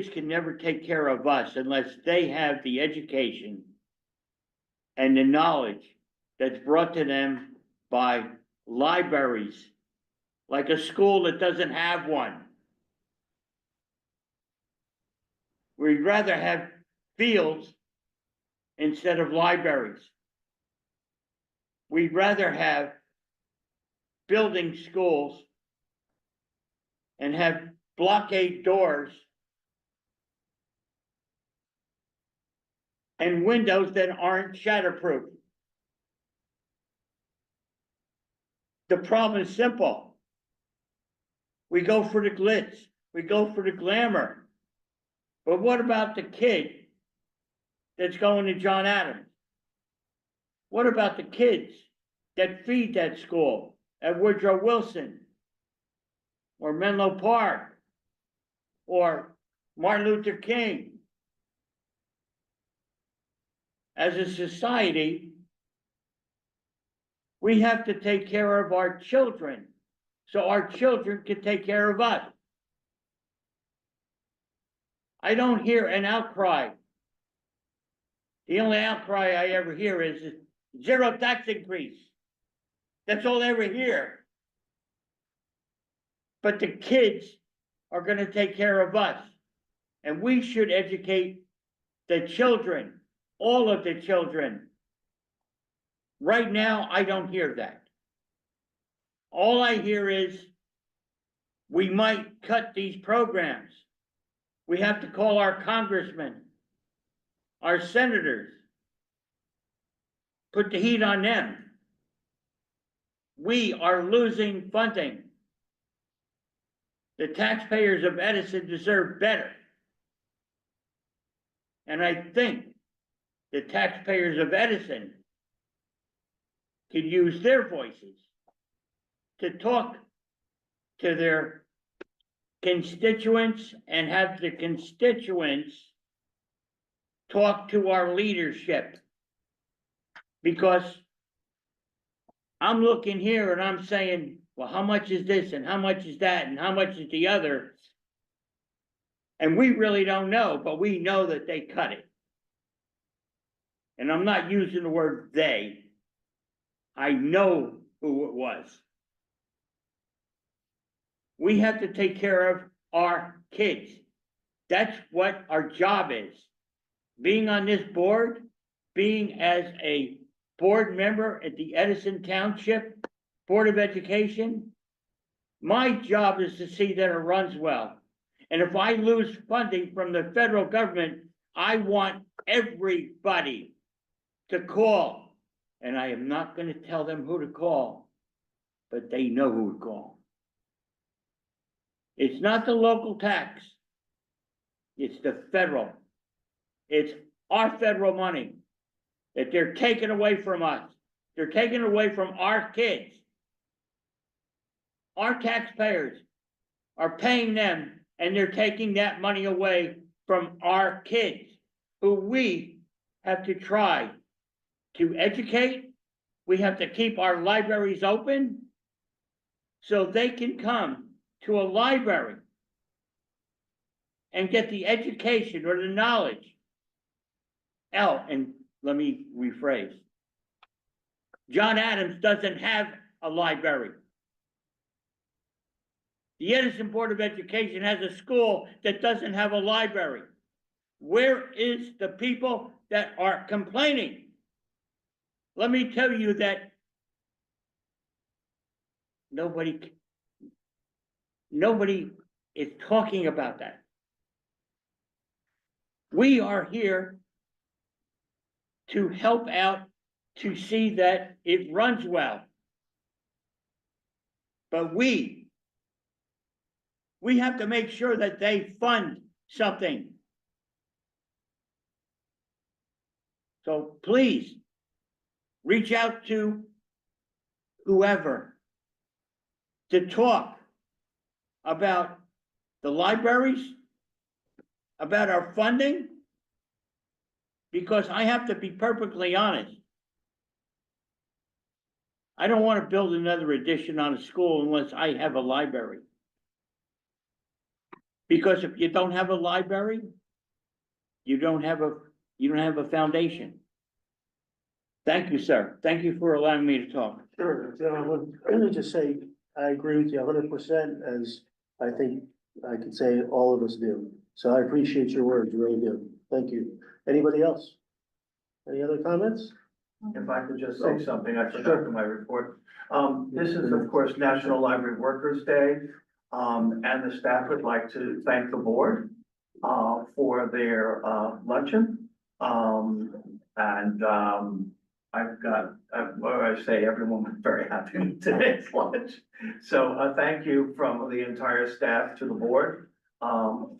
can never take care of us unless they have the education and the knowledge that's brought to them by libraries, like a school that doesn't have one. We'd rather have fields instead of libraries. We'd rather have building schools and have blockade doors and windows that aren't shatterproof. The problem is simple. We go for the glitz, we go for the glamour. But what about the kid that's going to John Adams? What about the kids that feed that school at Woodrow Wilson or Menlo Park or Martin Luther King? As a society, we have to take care of our children so our children can take care of us. I don't hear an outcry. The only outcry I ever hear is zero tax increase. That's all I ever hear. But the kids are going to take care of us. And we should educate the children, all of the children. Right now, I don't hear that. All I hear is we might cut these programs. We have to call our congressmen, our senators, put the heat on them. We are losing funding. The taxpayers of Edison deserve better. And I think the taxpayers of Edison could use their voices to talk to their constituents and have the constituents talk to our leadership. Because I'm looking here and I'm saying, well, how much is this and how much is that and how much is the other? And we really don't know, but we know that they cut it. And I'm not using the word they. I know who it was. We have to take care of our kids. That's what our job is. Being on this board, being as a board member at the Edison Township Board of Education, my job is to see that it runs well. And if I lose funding from the federal government, I want everybody to call. And I am not going to tell them who to call, but they know who to call. It's not the local tax. It's the federal. It's our federal money that they're taking away from us. They're taking away from our kids. Our taxpayers are paying them, and they're taking that money away from our kids, who we have to try to educate. We have to keep our libraries open so they can come to a library and get the education or the knowledge. And let me rephrase. John Adams doesn't have a library. The Edison Board of Education has a school that doesn't have a library. Where is the people that are complaining? Let me tell you that nobody is talking about that. We are here to help out, to see that it runs well. But we have to make sure that they fund something. So please, reach out to whoever to talk about the libraries, about our funding, Because I have to be perfectly honest. I don't wanna build another addition on a school unless I have a library. Because if you don't have a library, you don't have a foundation. Thank you, sir. Thank you for allowing me to talk. Sure, let me just say, I agree with you 100%, as I think I could say all of us do. So I appreciate your words, really do. Thank you. Anybody else? Any other comments? If I could just say something, I forgot in my report. This is, of course, National Library Workers' Day. And the staff would like to thank the board, for their, luncheon. What do I say, everyone was very happy with today's lunch. So, thank you from the entire staff to the board,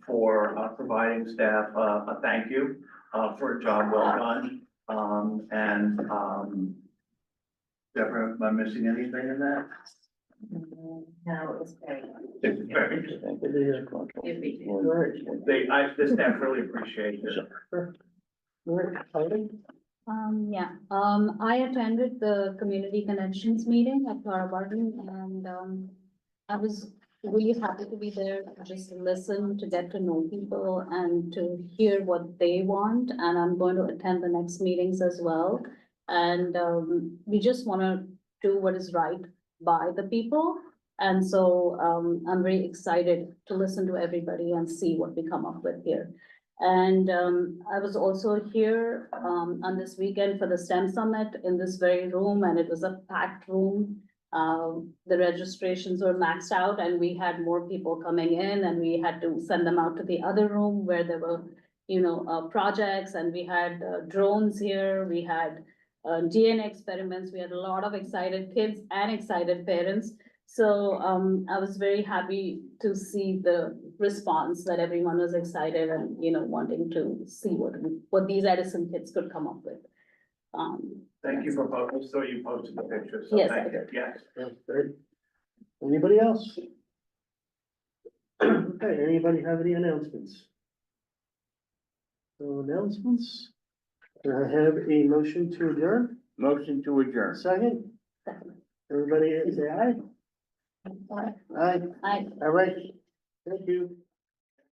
for, providing staff, a thank you, for a job well done. Deborah, am I missing anything in that? No, it was very. It's very, the staff really appreciate it. I attended the Community Connections meeting at Clara Barton, and, I was really happy to be there, to just listen, to get to know people and to hear what they want, and I'm going to attend the next meetings as well. And, we just wanna do what is right by the people. And so, I'm very excited to listen to everybody and see what we come up with here. And, I was also here, on this weekend for the STEM Summit in this very room, and it was a packed room. The registrations were maxed out and we had more people coming in, and we had to send them out to the other room where there were, projects, and we had drones here, we had DNA experiments, we had a lot of excited kids and excited parents. So, I was very happy to see the response, that everyone was excited and, wanting to see what these Edison kids could come up with. Thank you for posting, so you posted the picture, so Yes, I thank you, did. yes. That's great. Anybody else? Okay, anybody have any announcements? No announcements? Do I have a motion to adjourn? Motion to adjourn. Second? Everybody say aye? Aye, I all right. Thank you.